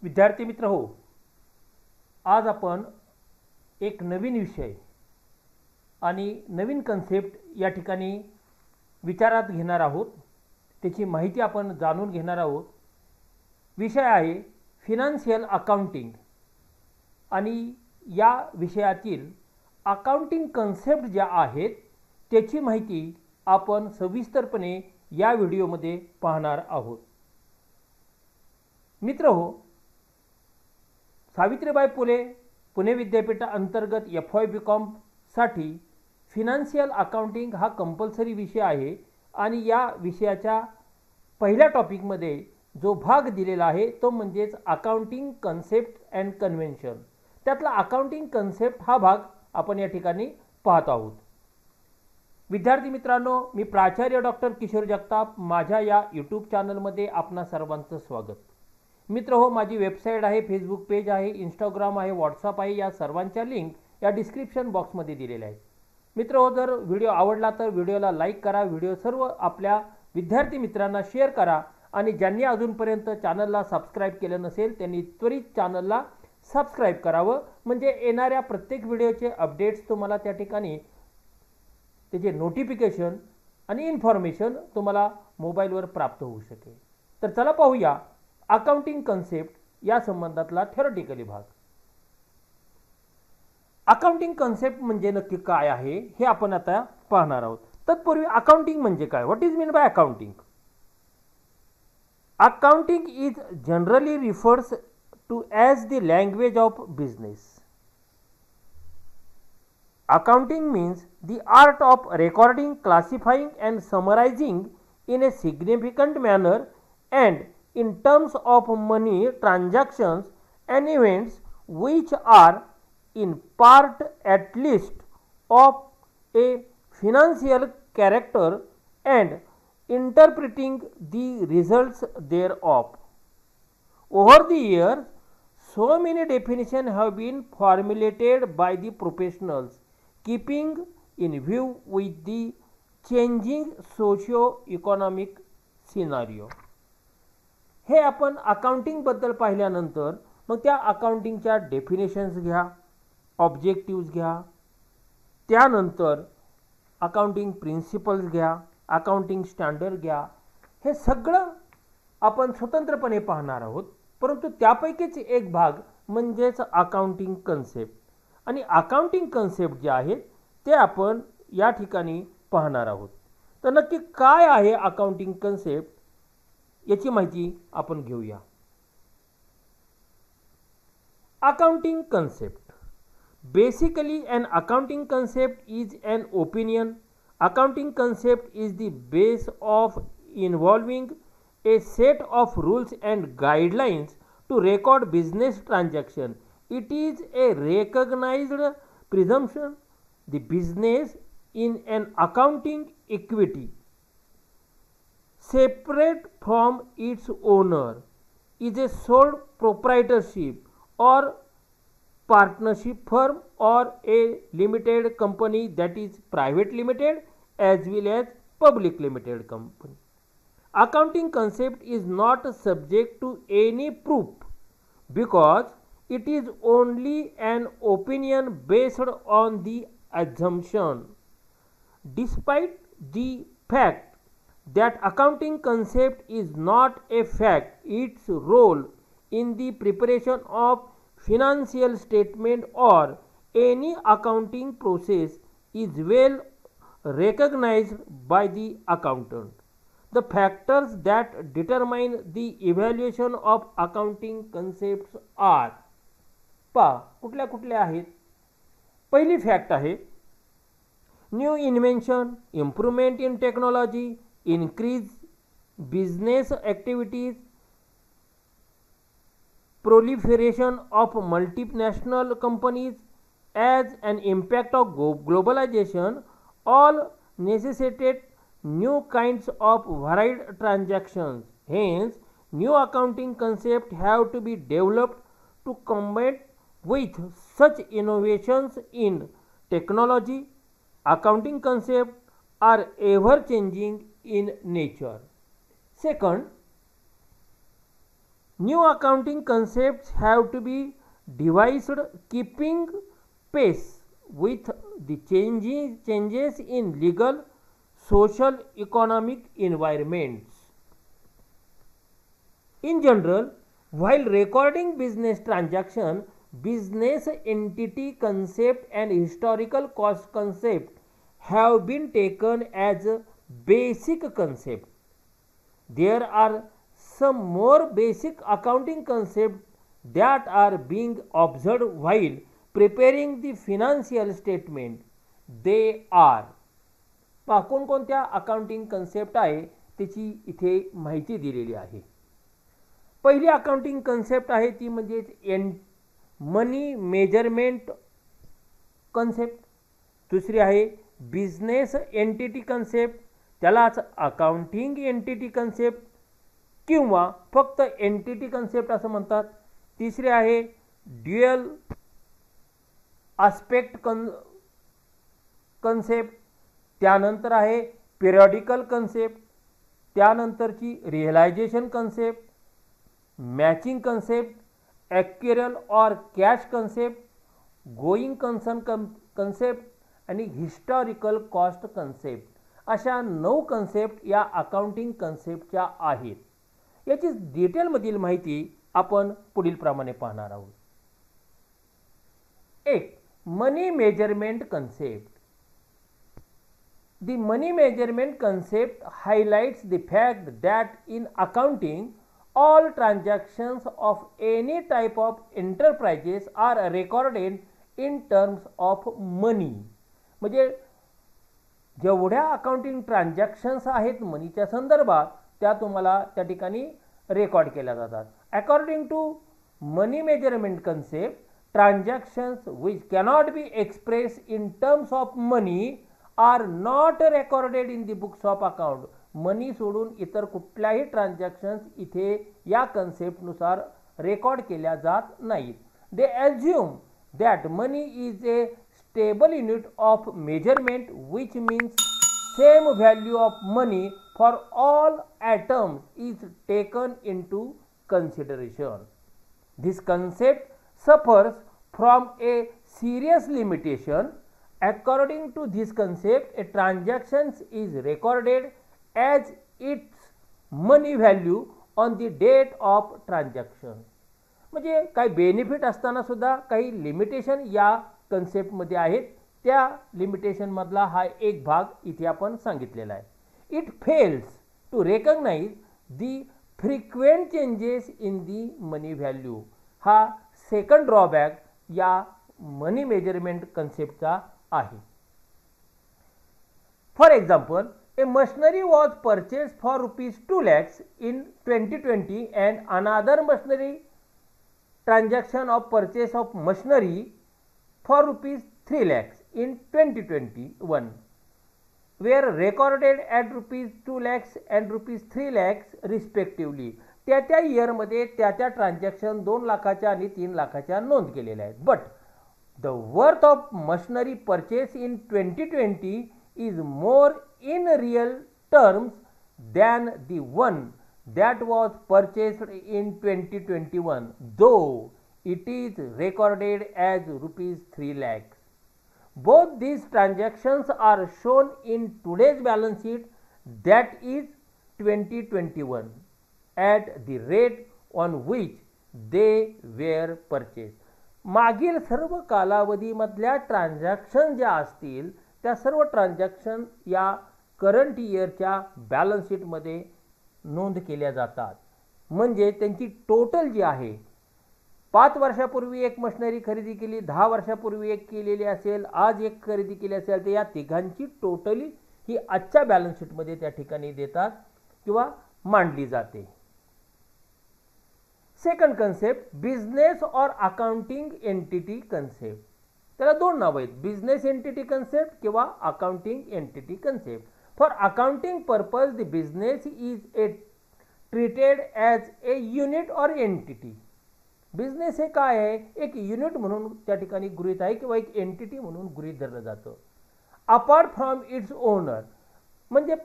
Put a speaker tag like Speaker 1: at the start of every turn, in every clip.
Speaker 1: विद्यार्थी मित्र हो, आज आपण एक नवीन विषय आणि नवीन कन्सेप्ट या ठिकाणी विचारात घेणार आहोत. त्याची माहिती आपण जाणून घेणार आहोत. विषय आहे फिनान्शियल अकाउंटिंग आणि या विषयातील अकाउंटिंग कन्सेप्ट ज्या आहेत त्याची माहिती आपण सविस्तरपणे या व्हिडिओमध्ये पाहणार आहोत. मित्र हो, सावित्रीबाई फुले पुणे विद्यापीठाअंतर्गत FY/BCom साठी फिनान्शियल अकाउंटिंग हा कंपल्सरी विषय आहे आणि या विषयाच्या पहिल्या टॉपिकमध्ये जो भाग दिलेला आहे तो म्हणजेच अकाउंटिंग कन्सेप्ट अँड कन्व्हेन्शन. त्यातला अकाउंटिंग कन्सेप्ट हा भाग आपण या ठिकाणी पाहत आहोत. विद्यार्थी मित्रांनो, मी प्राचार्य डॉक्टर किशोर जगताप, माझ्या या यूट्यूब चॅनलमध्ये आपणा सर्वांचं स्वागत. मित्र हो, माझी वेबसाईट आहे, फेसबुक पेज आहे, इंस्टाग्राम आहे, व्हॉट्सअप आहे. या सर्वांच्या लिंक या डिस्क्रिप्शन बॉक्समध्ये दिलेल्या आहेत. मित्र हो, जर व्हिडिओ आवडला तर व्हिडिओला लाईक करा, व्हिडिओ सर्व आपल्या विद्यार्थी मित्रांना शेअर करा आणि ज्यांनी अजूनपर्यंत चॅनलला सबस्क्राईब केलं नसेल त्यांनी त्वरित चॅनलला सबस्क्राईब करावं, म्हणजे येणाऱ्या प्रत्येक व्हिडिओचे अपडेट्स तुम्हाला त्या ठिकाणी त्याचे नोटिफिकेशन आणि इन्फॉर्मेशन तुम्हाला मोबाईलवर प्राप्त होऊ शकेल. तर चला पाहूया अकाउंटिंग कन्सेप्ट या संबंधातला थेरॉटिकली भाग. अकाउंटिंग कन्सेप्ट म्हणजे नक्की काय आहे हे आपण आता पाहणार आहोत. तत्पूर्वी अकाउंटिंग म्हणजे काय, what is mean by accounting. Accounting is generally refers to as the language of business. Accounting means the art of recording, classifying and summarizing in a significant manner and in terms of money transactions and events which are in part at least of a financial character and interpreting the results thereof. Over the years, so many definitions have been formulated by the professionals, keeping in view with the changing socio-economic scenario. हे आपण accounting बद्दल पाहिल्यानंतर मग त्या अकाउंटिंगच्या definitions घ्या, objectives घ्या, त्यानंतर अकाउंटिंग प्रिन्सिपल्स घ्या, अकाउंटिंग स्टँडर्ड घ्या. हे सगळं आपण स्वतंत्रपणे पाहणार आहोत. परंतु त्यापैकीच एक भाग म्हणजेच अकाउंटिंग कन्सेप्ट. आणि अकाउंटिंग कन्सेप्ट जे आहेत ते आपण या ठिकाणी पाहणार आहोत. तर नक्की काय आहे अकाउंटिंग कन्सेप्ट याची माहिती आपण घेऊया. Accounting concept basically an accounting concept is an opinion. Accounting concept is the base of involving a set of rules and guidelines to record business transaction. It is a recognized presumption the business in an accounting equity separate from its owner is a sole proprietorship or partnership firm or a limited company, that is private limited as well as public limited company. Accounting concept is not subject to any proof because it is only an opinion based on the assumption. Despite the fact that accounting concept is not a fact, its role in the preparation of financial statement or any accounting process is well recognized by the accountant. The factors that determine the evaluation of accounting concepts are, कुठल्या कुठल्या आहेत. पहिली fact आहे new invention, improvement in technology, increase business activities, proliferation of multinational companies as an impact of globalization all necessitate new kinds of varied transactions. Hence, new accounting concepts have to be developed to combat with such innovations in technology. Accounting concepts are ever changing in nature. Second, New accounting concepts have to be devised keeping pace with the changes in legal, social, economic environments. In general, while recording business transaction, business entity concept and historical cost concept have been taken as a basic concept. There are some more basic accounting concepts that are being observed while preparing the financial statement. They are कोणकोणत्या accounting concept आहे त्याची इथे माहिती दिलेली आहे. पहिली accounting concept आहे ती म्हणजे मनी मेजरमेंट कन्सेप्ट. दुसरी आहे बिझनेस एंटिटी कन्सेप्ट, त्यालाच अकाउंटिंग एंटिटी कन्सेप्ट किंवा फक्त एंटिटी कन्सेप्ट असं म्हणतात. तिसरी आहे ड्युअल आस्पेक्ट कन्सेप्ट, त्यानंतर आहे पिरियडिकल कन्सेप्ट, त्यानंतरची रिअलायझेशन कन्सेप्ट, मॅचिंग कन्सेप्ट, ॲक्युरल और cash concept, going concern concept आणि हिस्टॉरिकल कॉस्ट कन्सेप्ट अशा 9 कन्सेप्ट या अकाउंटिंग कन्सेप्टच्या आहेत. याची डिटेलमधील माहिती आपण पुढील प्रमाणे पाहणार आहोत. 1. Money measurement concept. The money measurement concept highlights the fact that in accounting, all transactions of any type of enterprises are recorded in terms of money. म्हणजे जेवढ्या अकाउंटिंग ट्रान्झॅक्शन्स आहेत मनीच्या संदर्भात त्या तुम्हाला त्या ठिकाणी रेकॉर्ड केल्या जातात. According to money measurement concept, transactions which cannot be expressed in terms of money are not recorded in the books of account. मनी सोडून इतर कुठल्याही ट्रान्झॅक्शन्स इथे या कन्सेप्टनुसार रेकॉर्ड केल्या जात नाहीत. They assume that money is a stable unit of measurement which means same value of money for all items is taken into consideration. This concept suffers from a serious limitation. According to this concept, a transaction is recorded as its money value on the date of transaction. म्हणजे काही benefit असताना सुद्धा काही limitation या कन्सेप्टमध्ये आहेत. त्या लिमिटेशनमधला हा एक भाग इथे आपण सांगितलेला आहे. It fails to recognize the frequent changes in the money value. हा सेकंड ड्रॉबॅक या मनी मेजरमेंट कन्सेप्टचा आहे. For example, a machinery was purchase for ₹2 lakhs in 2020 and another machinery transaction of purchase of machinery for ₹3 lakhs in 2021 were recorded at ₹2 lakhs and ₹3 lakhs respectively. त्या इयरमध्ये त्या transaction 2 लाखाच्या आणि 3 लाखाच्या नोंद केलेल्या आहेत. But the worth of machinery purchase in 2020 is more in real terms than the one that was purchased in 2021 though it is recorded as ₹3 lakhs. Both these transactions are shown in today's balance sheet, that is 2021, at the rate on which they were purchased. मागील सर्व कालावधीमधल्या transaction ज्या असतील त्या सर्व transaction या current इयरच्या balance शीटमध्ये नोंद केल्या जातात. म्हणजे त्यांची टोटल जी आहे, 5 वर्षापूर्वी एक मशिनरी खरेदी केली, 10 वर्षापूर्वी एक केलेली असेल, आज एक खरेदी केली असेल, तर या तिघांची टोटली ही आजच्या बॅलन्स शीटमध्ये त्या ठिकाणी देतात किंवा मांडली जाते. सेकंड कन्सेप्ट, बिझनेस और अकाउंटिंग एंटिटी कन्सेप्ट. त्याला 2 नावं आहेत, बिझनेस एंटिटी कन्सेप्ट किंवा accounting entity concept. For accounting purpose the business is a treated as A unit और एंटिटी. बिझनेस हे काय आहे, एक युनिट म्हणून त्या ठिकाणी गृहीत आहे किंवा एक एंटिटी म्हणून गृहीत धरलं जातं. Apart from its owner. म्हणजे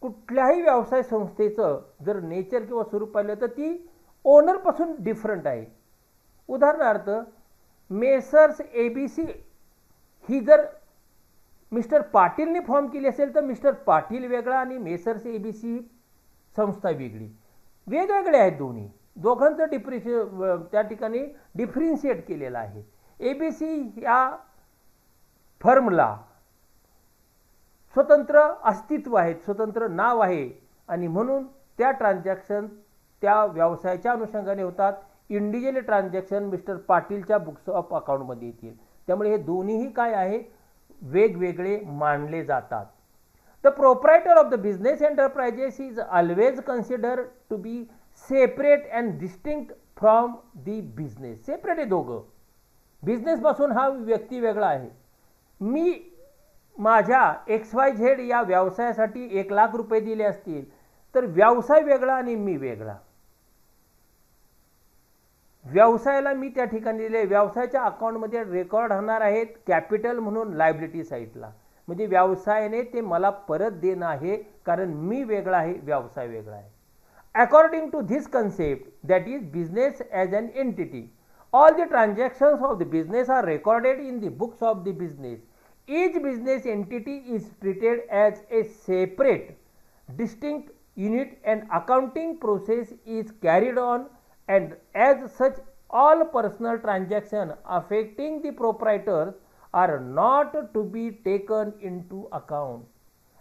Speaker 1: कुठल्याही व्यवसाय संस्थेचं जर नेचर किंवा स्वरूप पाहिलं तर ती ओनरपासून डिफरंट आहे. उदाहरणार्थ मेसर्स ABC ही जर मिस्टर पाटीलने फॉर्म केली असेल तर मिस्टर पाटील वेगळा आणि मेसर्स ABC संस्था वेगळी, वेगवेगळे आहेत दोन्ही. दोघांचं त्या ठिकाणी डिफरेन्शिएट केलेलं आहे. ABC या फर्मला स्वतंत्र अस्तित्व आहे, स्वतंत्र नाव आहे आणि म्हणून त्या ट्रान्झॅक्शन त्या व्यवसायाच्या अनुषंगाने होतात. इंडिव्हिज्युअल ट्रान्झॅक्शन मिस्टर पाटीलच्या बुक्स ऑफ अकाउंटमध्ये येतील. त्यामुळे हे दोन्हीही काय आहे, वेगवेगळे मानले जातात. The proprietor of the business enterprises is always considered to be separate and distinct from the business. Separate आहे दोघं. बिझनेसपासून हा व्यक्ती वेगळा आहे. मी माझ्या XYZ या व्यवसायासाठी 1 लाख रुपये दिले असतील तर व्यवसाय वेगळा आणि मी वेगळा. व्यवसायाला मी त्या ठिकाणी दिले, व्यवसायाच्या अकाउंटमध्ये रेकॉर्ड होणार आहेत कॅपिटल म्हणून लायबिलिटी साईडला, म्हणजे व्यवसायाने ते मला परत देणं आहे, कारण मी वेगळा आहे, व्यवसाय वेगळा आहे. According to this concept that is business as an entity, all the transactions of the business are recorded in the books of the business. Each business entity is treated as a separate, distinct unit and accounting process is carried on, and as such all personal transactions affecting the proprietors are not to be taken into account.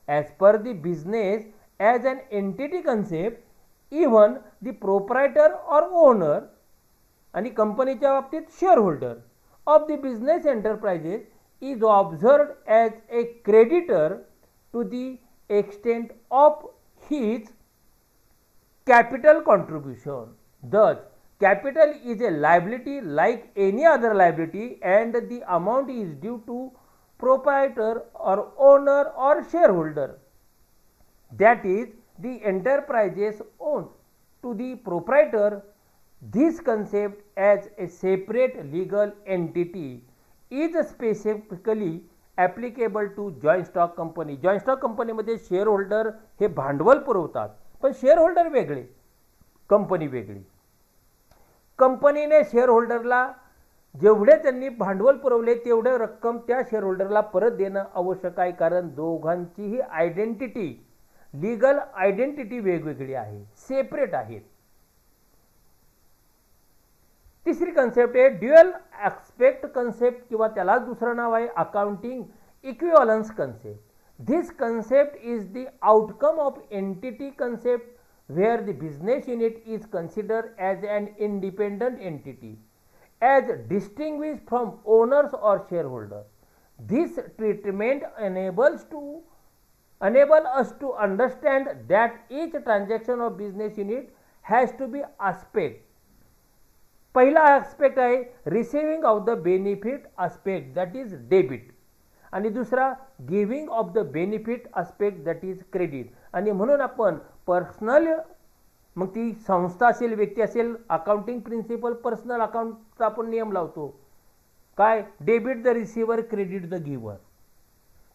Speaker 1: As per the business as an entity concept, even the proprietor or owner आणि कंपनीच्या बाबतीत shareholder of the business enterprises is observed as a creditor to the extent of his capital contribution. Thus, capital is a liability like any other liability and the amount is due to proprietor or owner or shareholder. That is, the enterprises owns to the proprietor. This concept as a separate legal entity is specifically applicable to joint stock company. joint stock company मध्ये share holder हे भांडवल पुरवतात, पण share holder वेगळे, company वेगळी. कंपनीने share होल्डरला जेवढे त्यांनी भांडवल पुरवले तेवढे रक्कम त्या शेअर होल्डरला परत देणं आवश्यक आहे, कारण दोघांचीही आयडेंटिटी, लीगल आयडेंटिटी वेगवेगळी आहे, सेपरेट आहेत. तिसरी कन्सेप्ट आहे ड्युअल ॲस्पेक्ट कन्सेप्ट किंवा त्यालाच दुसरं नाव आहे accounting equivalence concept. This concept is the outcome of entity concept where the business unit is considered as an independent entity as distinguished from owners or shareholders. This treatment enable us to understand that each transaction of business unit has to be aspect. पहिला aspect आहे receiving of the benefit aspect, that is debit, आणि दुसरा giving of the benefit aspect, that is credit. आणि म्हणून आपण personal, मग ती संस्था असेल, व्यक्ती असेल, अकाउंटिंग प्रिन्सिपल पर्सनल अकाउंटचा आपण नियम लावतो काय, debit the receiver, credit the giver.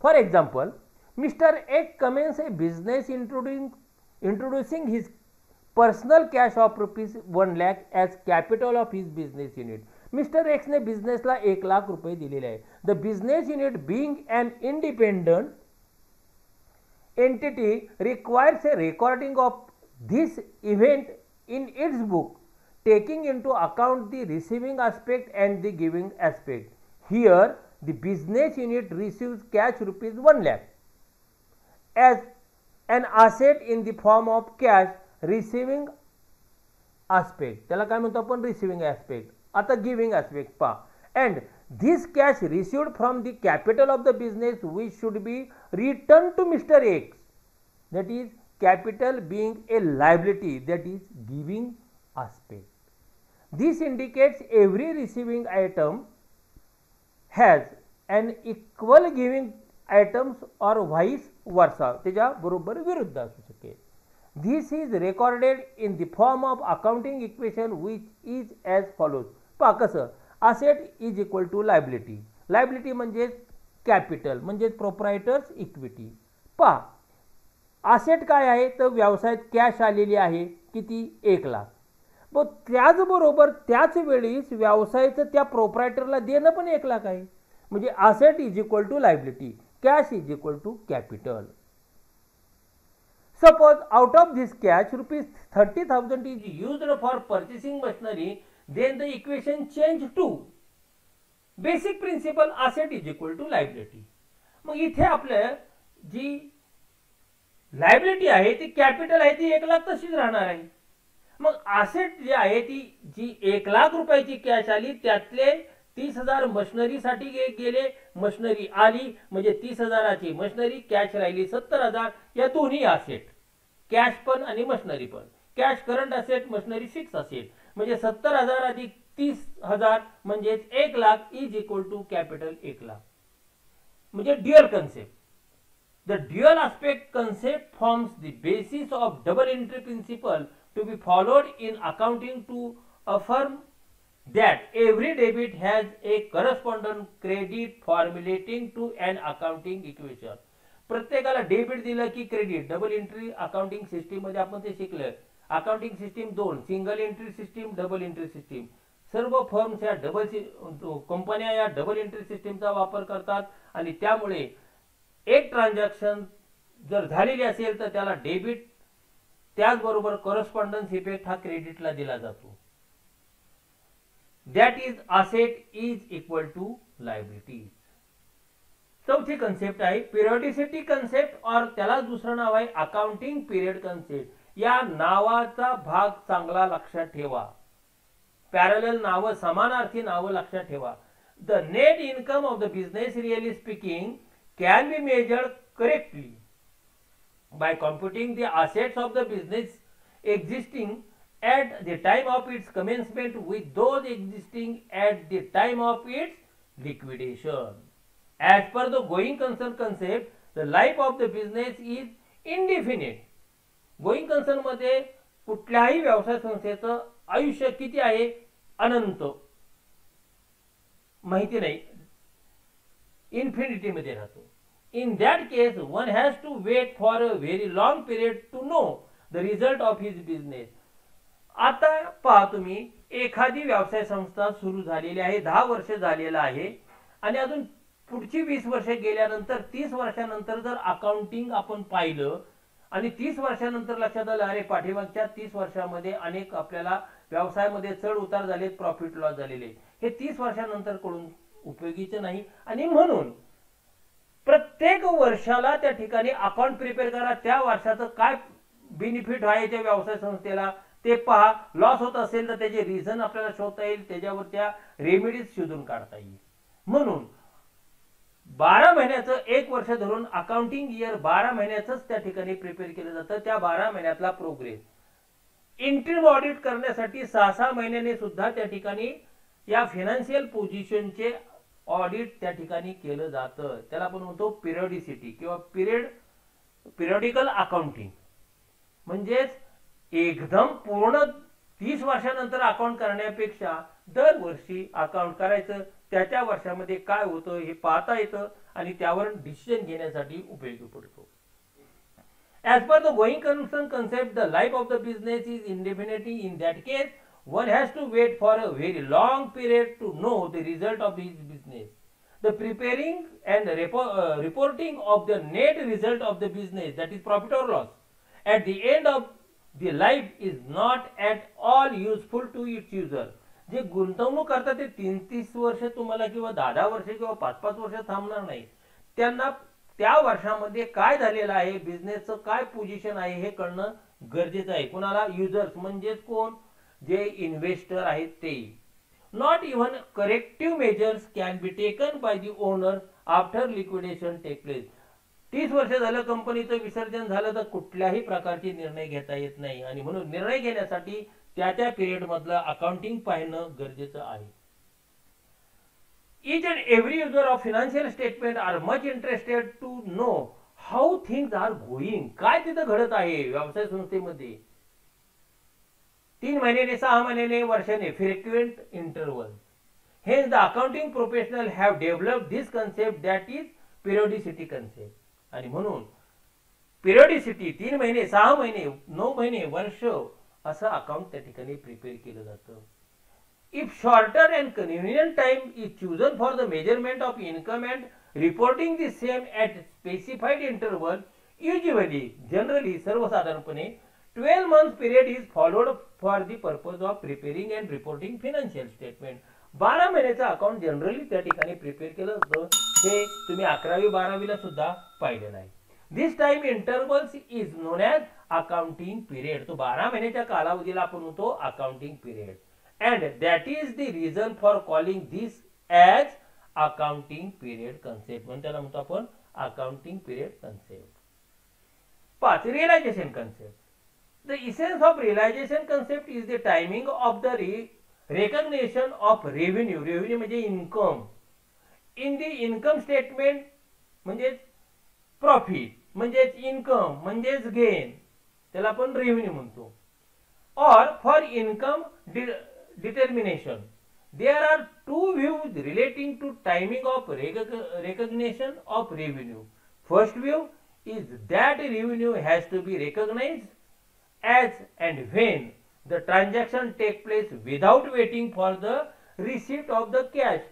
Speaker 1: For example, mister X commences a business introducing his personal cash of ₹1 lakh as capital of his business unit. Mister एक्सने बिझनेसला 1 लाख रुपये दिलेले आहे. The business unit being an independent entity requires a recording of this event in its book, taking into account the receiving aspect and the giving aspect. Here, the business unit receives cash ₹1 lakh as an asset in the form of cash. Receiving aspect, त्याला काय म्हणतो आपण, receiving aspect. आता giving aspect पहा. And this cash received from the capital of the business which should be returned to Mr. X, that is capital being a liability, that is giving aspect. This indicates every receiving item has an equal giving items or vice versa, त्याच्या बरोबर विरुद्ध असू शकेल. This is recorded in the form of accounting equation which is as follows. पहा कसं, asset is equal to liability. liability म्हणजे capital म्हणजे प्रोप्रायटर्स equity. पहा असेट काय आहे तर व्यवसायात कॅश आलेली आहे किती 1,00,000. मग त्याचबरोबर त्याच वेळीस व्यवसायाचं त्या प्रोप्रायटरला देणं पण 1,00,000 आहे. म्हणजे asset is equal to liability, cash is equal to capital. Suppose out of this cash rupees 30,000 is used for purchasing machinery, then the equation change to basic principle asset is equal to liability. मग इथे आपल्या जी liability आहे ती capital आहे ती 1,00,000 तशीच राहणार आहे. मग असेट जी आहे ती जी 1,00,000 रुपयाची कॅश आली त्यातले 30,000 मशिनरीसाठी गेले, मशिनरी आली म्हणजे 30,000ची मशिनरी, कॅश राहिली 70,000. या दोन्ही असेट, कॅश पण आणि मशिनरी पण, cash current asset, machinery fix asset, म्हणजे 70,000 अधिक 30,000 म्हणजे 1,00,000 इज इक्वल टू कॅपिटल 1,00,000. म्हणजे dual concept. The dual aspect concept forms the basis of double entry principle to be followed in accounting to affirm that every debit has a corresponding credit formulating to an accounting equation. प्रत्येकाला debit दिलं की credit. Double entry accounting system मध्ये आपण ते शिकलं. Accounting system 2, single entry system, double entry system. सर्व firms या कंपन्या या डबल एंट्री सिस्टीमचा वापर करतात आणि त्यामुळे एक ट्रान्झॅक्शन जर झालेली असेल तर त्याला डेबिट, त्याचबरोबर करस्पॉन्डन्स इफेक्ट हा क्रेडिटला दिला जातो. That is asset is equal to liability. चौथी कन्सेप्ट आहे पिरियडिसिटी कन्सेप्ट, और त्याला दुसरं नाव आहे अकाउंटिंग पिरियड कन्सेप्ट. या नावाचा भाग चांगला लक्षात ठेवा. पॅरलल नावं, समानार्थी नावं लक्षात ठेवा. The net income of the business really speaking can be measured correctly by computing the assets of the business existing at the time of its commencement with those existing at the time of its liquidation. As per the going concern concept, the life of the business is indefinite. Going concern मध्ये कुठल्याही व्यवसाय संस्थेचं आयुष्य किती आहे? अनंत. माहिती नाही, infinity मध्ये राहतो. In that case, one has to wait for a very long period to know the result of his business. आता पहा तुम्ही, एखादी व्यवसाय संस्था सुरू झालेली आहे, 10 वर्ष झालेला आहे आणि अजून पुढची 20 वर्षे गेल्यानंतर 30 वर्षानंतर जर अकाउंटिंग आपण पाहिलं आणि 30 वर्षानंतर लक्षात आलं अरे पाठीमागच्या 30 वर्षामध्ये अनेक आपल्याला व्यवसायामध्ये चढ उतार झाले, प्रॉफिट लॉस झालेले, हे 30 वर्षानंतर कळून उपयोगीचे नाही. आणि म्हणून प्रत्येक वर्षाला त्या ठिकाणी अकाउंट प्रिपेअर करा. त्या वर्षाचं काय बेनिफिट आहे त्या व्यवसाय संस्थेला ते पहा. लॉस होत असेल तर त्याचे रिझन आपल्याला शोधता येईल, त्याच्यावर त्या रेमेडीज शोधून काढता येईल. म्हणून 12 महिन्याचं 1 वर्ष धरून अकाउंटिंग इयर 12 महिन्याचंच त्या ठिकाणी प्रिपेअर केलं जातं. त्या 12 महिन्यातला प्रोग्रेस इंटरिम ऑडिट करण्यासाठी 6-6 महिन्याने सुद्धा त्या ठिकाणी या फायनान्शियल पोझिशनचे ऑडिट त्या ठिकाणी केलं जातं. त्याला आपण म्हणतो पिरियडिसिटी किंवा पिरियडिकल अकाउंटिंग. म्हणजेच एकदम पूर्ण 30 वर्षानंतर अकाउंट करण्यापेक्षा दरवर्षी अकाउंट करायचं, त्या वर्षामध्ये काय होतं हे पाहता येतं आणि त्यावर डिसिजन घेण्यासाठी उपयोगी पडतो. As per the going concern concept, the life of the business is indefinite. In that case, one has to wait for a very long period to know the result of his business. The preparing and reporting of the net result of the business, that is profit or loss, at the end of the life is not at all useful to its user. जे गुंतवणूक करतात ते 30 वर्ष तुम्हाला किंवा 10 वर्ष किंवा 5 वर्ष थांबणार नाही. त्यांना त्या वर्षामध्ये काय झालेलं आहे, बिझनेसचं काय पोझिशन आहे हे कळणं गरजेचं आहे. कोणाला? युजर्स. म्हणजेच कोण? जे इन्व्हेस्टर आहेत ते. Not even corrective measures can be taken by the owner after liquidation take place. 30 वर्ष झालं कंपनीचं विसर्जन झालं तर कुठल्याही प्रकारचे निर्णय घेता येत नाही आणि म्हणून निर्णय घेण्यासाठी त्या पिरियड मधलं अकाउंटिंग पाहणं गरजेचं आहे. Each and every user of financial statement are much interested to know how things are going. काय तिथं घडत आहे व्यवसाय संस्थेमध्ये. 3 महिन्याने, 6 महिन्याने, वर्षाने, frequent intervals. Hence the accounting professional have developed this concept, that is periodicity concept. आणि म्हणून पिरियडिसिटी 3 महिने, 6 महिने, 9 महिने, वर्ष असं अकाउंट त्या ठिकाणी प्रिपेअर केलं जातं. If shorter and convenient time is chosen for the measurement of income and reporting the same at specified interval, usually, generally, सर्वसाधारणपणे 12 months period is followed for the purpose of preparing and reporting financial statement. 12 महिन्याचं account generally त्या ठिकाणी prepare केलं जातं. हे तुम्ही 11वी-12वीला सुद्धा पाहिलेलं आहे. This time intervals is known as accounting period. तो 12 महिन्याच्या कालावधीला आपण म्हणतो accounting period. And that is the reason for calling this as accounting period concept. म्हणून त्याला म्हणतो आपण accounting period concept. 5. Realization concept. The essence of realization concept is the timing of the recognition of revenue. Revenue म्हणजे income. In the income statement म्हणजे profit म्हणजेच income म्हणजेच gain. त्याला आपण revenue म्हणतो. Or for income determination. There are two views relating to timing of recognition of revenue. First view is that revenue has to be recognized as and when the transaction take place without waiting for the receipt of the cash.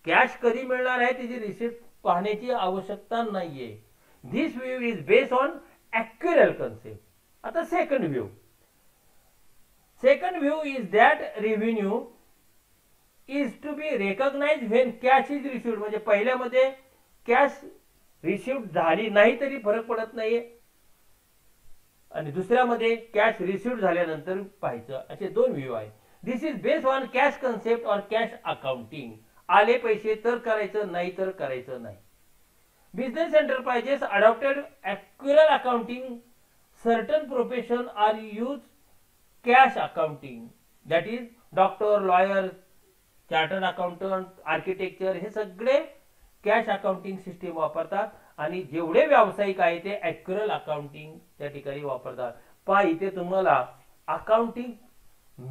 Speaker 1: Cash कधी मिळणार आहे त्याची receipt पाहण्याची आवश्यकता नाहीये. This view is based on actuarial concept. आता second view. Second view is that revenue is to be recognized when cash is received. म्हणजे पहिल्यामध्ये cash received झाली नाही तरी फरक पडत नाहीये आणि दुसऱ्यामध्ये कॅश रिसिव्ड झाल्यानंतर पाहायचं. असे दोन व्ह्यू आहेत. This is based on cash concept or cash accounting. आले पैसे तर करायचं नाही तर करायचं नाही. Business enterprises adopted accrual accounting. Certain profession are use cash accounting. That is doctor, lawyer, chartered accountant, architecture हे सगळे कॅश अकाउंटिंग सिस्टीम वापरतात आणि जेवढे व्यावसायिक आहे ते ॲक्युरल अकाउंटिंग त्या ठिकाणी वापरतात. पहा इथे तुम्हाला अकाउंटिंग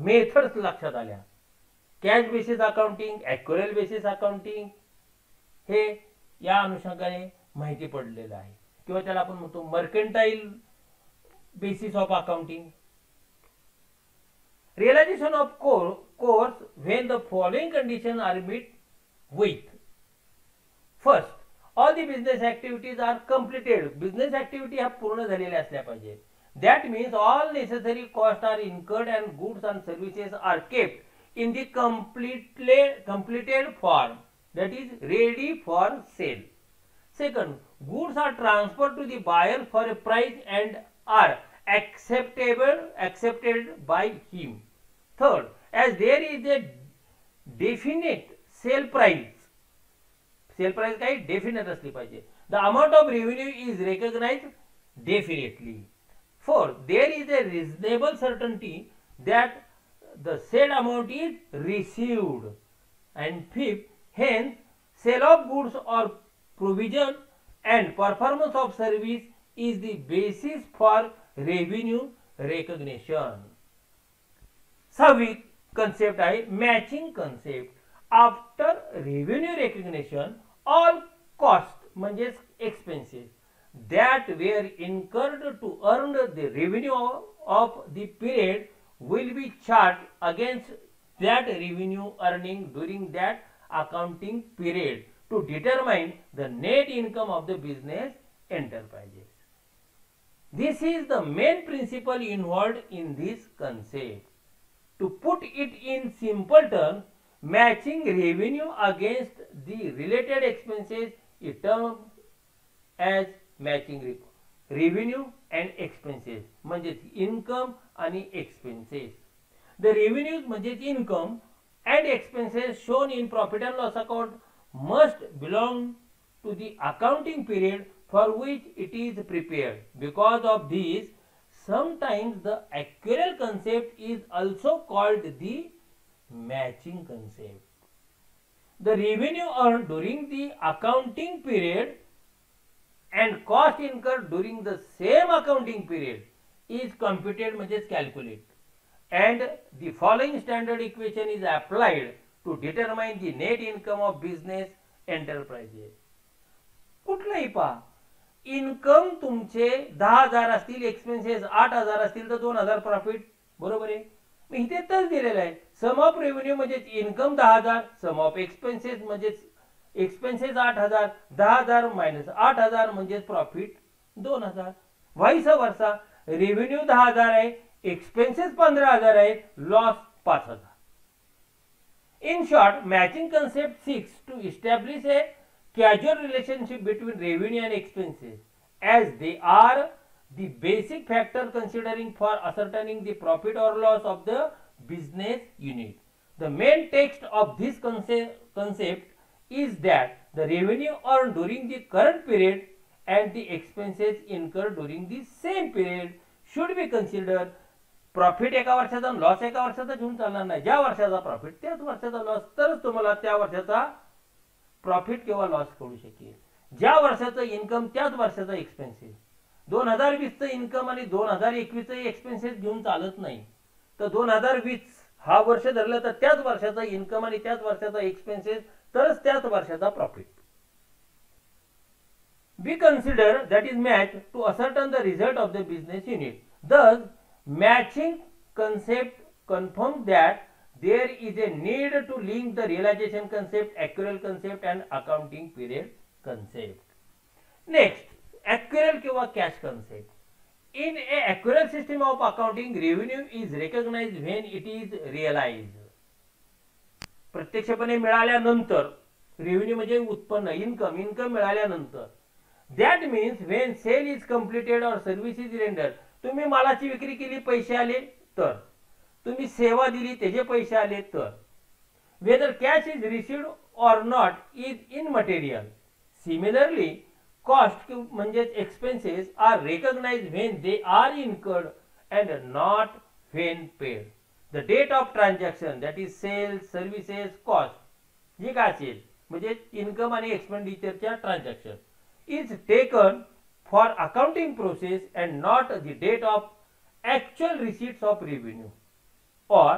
Speaker 1: मेथड्स लक्षात आल्या. Cash basis accounting, accrual basis accounting हे या अनुषंगाने माहिती पडलेलं आहे किंवा त्याला आपण म्हणतो mercantile basis of accounting. Realization of course when the following conditions are met with. First, all the business activities are completed. Business activity ह्या पूर्ण झालेल्या असल्या पाहिजे. That means all necessary costs are incurred and goods and services are kept in the completed form. That is ready for sale. Second, goods are transferred to the buyer for a price and are accepted by him. Third, as there is a definite sale price. Sale price काय definite असली पाहिजे. The amount of revenue is recognized definitely. Fourth, there is a reasonable certainty that the said amount is received. And fifth, hence sale of goods or provision and performance of service is the basis for revenue recognition. सहावी concept आहे matching concept. After revenue recognition all cost म्हणजेच expenses that were incurred to earn the revenue of the period will be charge against that revenue earning during that accounting period to determine the net income of the business enterprises. This is the main principle involved in this concept. To put it in simple terms, matching revenue against the related expenses is termed as matching revenue and expenses. म्हणजे income आणि expenses. The revenues म्हणजे income and expenses shown in profit and loss account must belong to the accounting period for which it is prepared. Because of this, sometimes the actuarial concept is also called the matching concept. The revenue earned during the accounting period and cost incurred during the same accounting period is computed म्हणजेच calculate. And the following standard equation is applied to determine the net income of business enterprises. कुठलाही पहा income तुमचे 10,000 असतील, expenses 8,000 असतील तर 2,000 profit. बरोबर आहे. मग इथे तर दिलेलं आहे सम ऑफ रेव्हेन्यू म्हणजे इन्कम 10,000, सम ऑफ एक्सपेन्सेस म्हणजे एक्सपेन्सेस 8,000, 10,000 मायनस 8,000 म्हणजे प्रॉफिट 2,000. व्हाईस वर्सा रेव्हेन्यू 10,000 आहे, एक्सपेन्सेस 15,000 आहेत, loss 5,000. In short, matching concept seeks to establish a causal relationship between revenue and expenses, as they are the basic factor considering for ascertaining the profit or loss of the business unit. The main text of this concept is that the revenue earned during the current period and the expenses incurred during the same period should be considered. Profit एका वर्षाचा, loss एका वर्षाचा घेऊन चालणार नाही. ज्या वर्षाचा profit त्याच वर्षाचा लॉस, तरच तुम्हाला त्या वर्षाचा प्रॉफिट किंवा लॉस कळू शकेल. ज्या वर्षाचं इन्कम त्याच वर्षाचा एक्सपेन्सेस. 2020चं इन्कम आणि 2021चं एक्सपेन्सेस घेऊन चालत नाही. तर 2020 हा वर्ष धरलं तर त्याच वर्षाचा इन्कम आणि त्याच वर्षाचा एक्सपेन्सेस, तरच त्याच वर्षाचा profit. We consider that is match to ascertain the result of the business unit. Thus, matching concept confirms that there is a need to link the realization concept, accrual concept and accounting period concept. Next, accrual किंवा cash concept. In a accrual system of accounting, revenue is recognized when it is realized. प्रत्यक्षपणे मिळाल्यानंतर, revenue म्हणजे उत्पन्न, income मिळाल्यानंतर. That means when sale is completed or service is rendered. तुम्ही मालाची विक्री केली, पैसे आले तर, तुम्ही सेवा दिली त्याचे पैसे आले तर. Whether cash is received or not is immaterial. Similarly, cost म्हणजे expenses are recognized when they are incurred and not when paid. The date of transaction, that is sales, services, cost, जे काय असेल म्हणजे इन्कम आणि एक्सपेंडिचरच्या transaction, is taken for accounting process and not the date of actual receipts of revenue or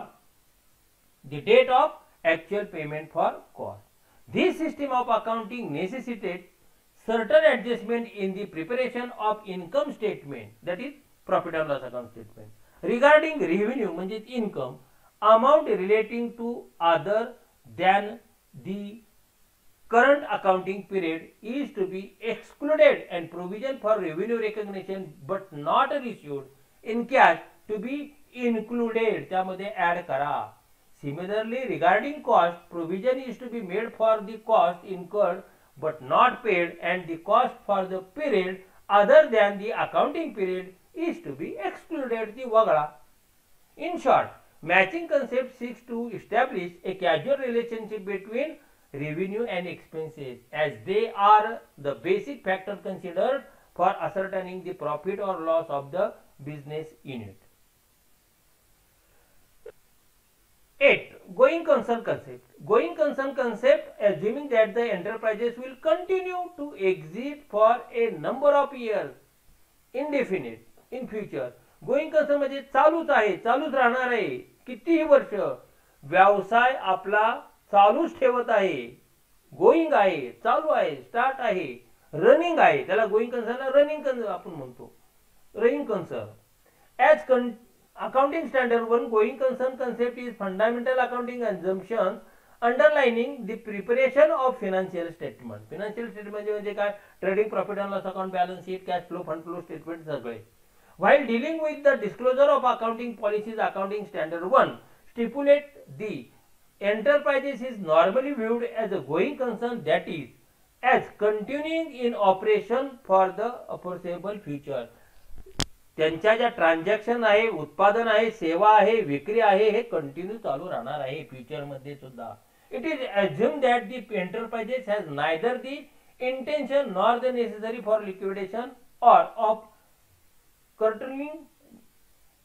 Speaker 1: the date of actual payment for cost. This system of accounting necessitates certain adjustment in the preparation of income statement, that is profit and loss account statement. Regarding revenue म्हणजे income, amount relating to other than the current accounting period is to be excluded and provision for revenue recognition but not received in cash to be included. त्यामध्ये add करा. Similarly, regarding cost, provision is to be made for the cost incurred but not paid and the cost for the period other than the accounting period is to be excluded. ती वगळा. In short, matching concept seeks to establish a causal relationship between revenue and expenses, as they are the basic factor considered for ascertaining the profit or loss of the business unit. 8. Going concern concept. Going concern concept, assuming that the enterprises will continue to exist for a number of years, indefinite, in future. Going concern म्हणजे चालूच आहे, चालूच राहणार आहे, कितीही वर्ष व्यवसाय आपला चालूच ठेवत आहे. गोइंग आहे, चालू आहे, स्टार्ट आहे, रनिंग आहे, त्याला गोइंग कन्सर्न रनिंग आपण म्हणतो, running concern. As accounting standard 1, going concern concept is fundamental accounting assumptions underlining the preparation of financial statement. Financial statement म्हणजे काय, trading profit and loss account, balance sheet, cash flow, fund flow statement सगळे. While dealing with the disclosure of accounting policies, accounting standard 1 stipulate the enterprises is normally viewed as a going concern, that is as continuing in operation for the foreseeable future. त्यांच्या ज्या transaction आहे, उत्पादन आहे, सेवा आहे, विक्री आहे, हे कंटिन्यू चालू राहणार आहे फ्युचर मध्ये सुद्धा. It is assume that the enterprises has neither the intention nor the necessary for liquidation or of curtailing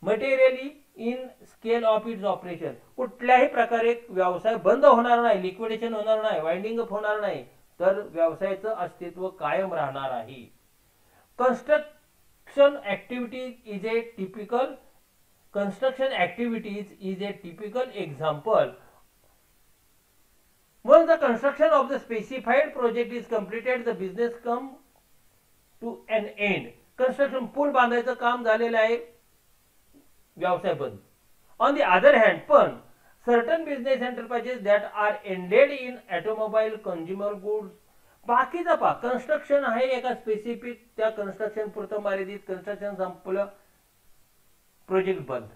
Speaker 1: materially in scale of its operation. कुठल्याही प्रकारे व्यवसाय बंद होणार नाही, लिक्विडेशन होणार नाही, वाइंडिंग अप होणार नाही, तर व्यवसायाचं अस्तित्व कायम राहणार आहे. Construction activities is a typical example. Once the construction of the specified project is completed, the business come to an end. Construction पूल बांधायचं काम झालेलं आहे, व्यवसाय बंद. ऑन द अदर हँड पण certain business enterprises that are ended in automobile consumer goods, बाकीचा पा कन्स्ट्रक्शन आहे एका स्पेसिफिक त्या कन्स्ट्रक्शन पुरतं मर्यादित, कन्स्ट्रक्शन संपलं, प्रोजेक्ट बंद.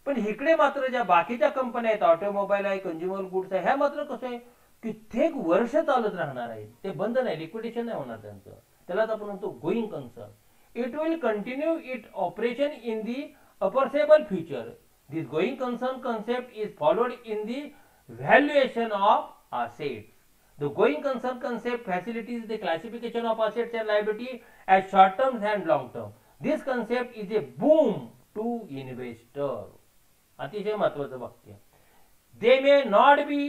Speaker 1: पण इकडे मात्र ज्या बाकीच्या कंपन्या आहेत, ऑटोमोबाईल आहे, कंझ्युमर गुड्स आहे, ह्या मात्र कसं आहे कित्येक वर्ष चालत राहणार आहे, ते बंद नाही, लिक्विडेशन नाही होणार त्यांचं. त्यालाच आपण म्हणतो going concern. It will continue it operation in the foreseeable future. This going concern concept is followed in the valuation of assets. The going concern concept facilitates the classification of assets and liability as short term and long term. This concept is a boom to investor. अतिशय महत्वाचं वाक्य. They may not be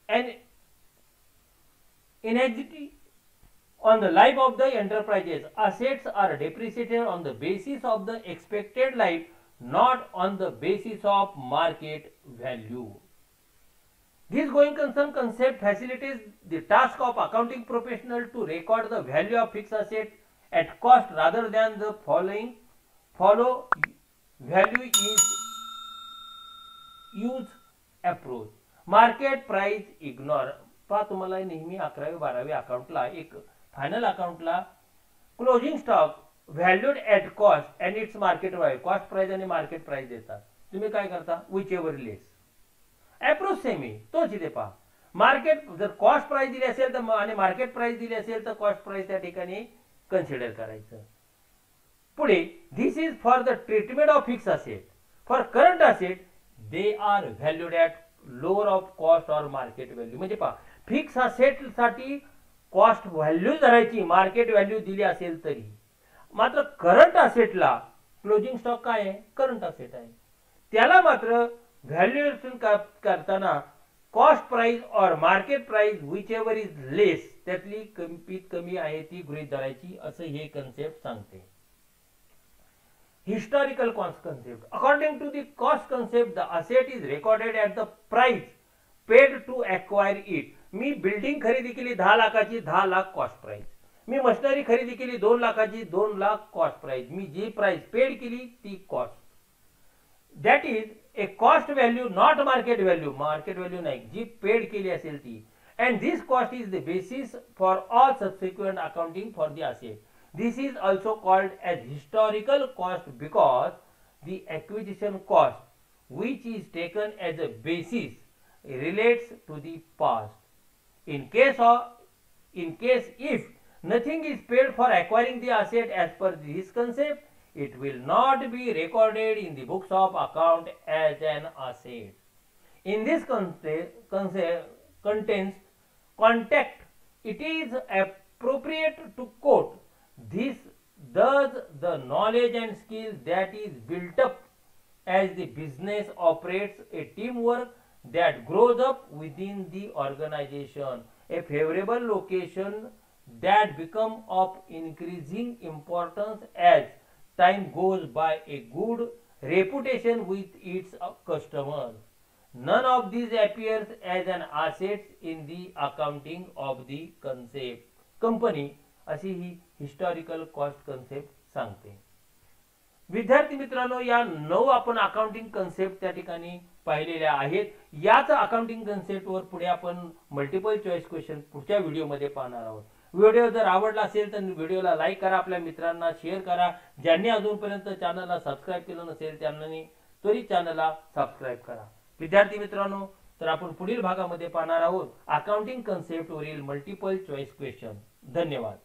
Speaker 1: an inactivity on the life of the enterprises. Assets are depreciated on the basis of the expected life, not on the basis of market value. This going concern concept facilitates the task of accounting professional to record the value of fixed asset at cost rather than the follow value is use approach. Market price ignore. पहा तुम्हाला नेहमी 11वी 12वी अकाउंटला एक final अकाउंटला closing stock valued at cost and its market value, cost price आणि market price देतात. तुम्ही काय करता, which ever less. Approach same आहे तोच इथे पहा. मार्केट जर कॉस्ट प्राइस दिली असेल तर आणि मार्केट प्राइस दिली असेल तर कॉस्ट प्राइस त्या ठिकाणी कन्सिडर करायचं. पुढे this is for the treatment of fix asset. For current asset they are valued at lower of cost or market value. म्हणजे पहा फिक्स असेट साठी कॉस्ट व्हॅल्यू धरायची, मार्केट व्हॅल्यू दिली असेल तरी. मात्र करंट असेटला क्लोजिंग स्टॉक काय आहे, करंट असेट आहे, त्याला मात्र व्हॅल्युएशन करताना cost price or market price whichever is less, त्यातली कमीत कमी आहे ती गृहीत धरायची, असं हे कन्सेप्ट सांगते. Historical cost concept. According to the cost concept the asset is recorded at the price paid to acquire it. मी बिल्डिंग खरेदी केली 10 लाखाची, 10 लाख कॉस्ट प्राइस. मी मशिनरी खरेदी केली 2 लाखाची, 2 लाख कॉस्ट प्राइस. मी जी प्राइस पेड केली ती कॉस्ट. That is a cost value not market value. Market value नाही, जी पेड केली असेल ती. And this cost is the basis for all subsequent accounting for the asset. This is also called as historical cost because the acquisition cost which is taken as a basis relates to the past. In case if nothing is paid for acquiring the asset as per this concept, it will not be recorded in the books of account as an asset. In this context, it is appropriate to quote this thus the knowledge and skill that is built up as the business operates, a teamwork that grows up within the organization, a favorable location that become of increasing importance as time goes by, a good reputation with its customers. None of these appears as an asset in the accounting of the concept. Company अशी ही historical cost concept सांगते. विद्यार्थी मित्रांनो, या 9 आपण accounting concept त्या ठिकाणी पाहिलेल्या आहेत. याच अकाउंटिंग कन्सेप्टवर पुढे आपण मल्टिपल चॉईस क्वेश्चन पुढच्या व्हिडिओमध्ये पाहणार आहोत. व्हिडिओ जर आवडला असेल तर व्हिडिओला लाईक करा, आपल्या मित्रांना शेअर करा. ज्यांनी अजूनपर्यंत चॅनलला सबस्क्राईब केलं नसेल त्यांनी त्वरित चॅनलला सबस्क्राईब करा. विद्यार्थी मित्रांनो, तर आपण पुढील भागामध्ये पाहणार आहोत अकाउंटिंग कन्सेप्ट वरील मल्टिपल चॉईस क्वेश्चन. धन्यवाद.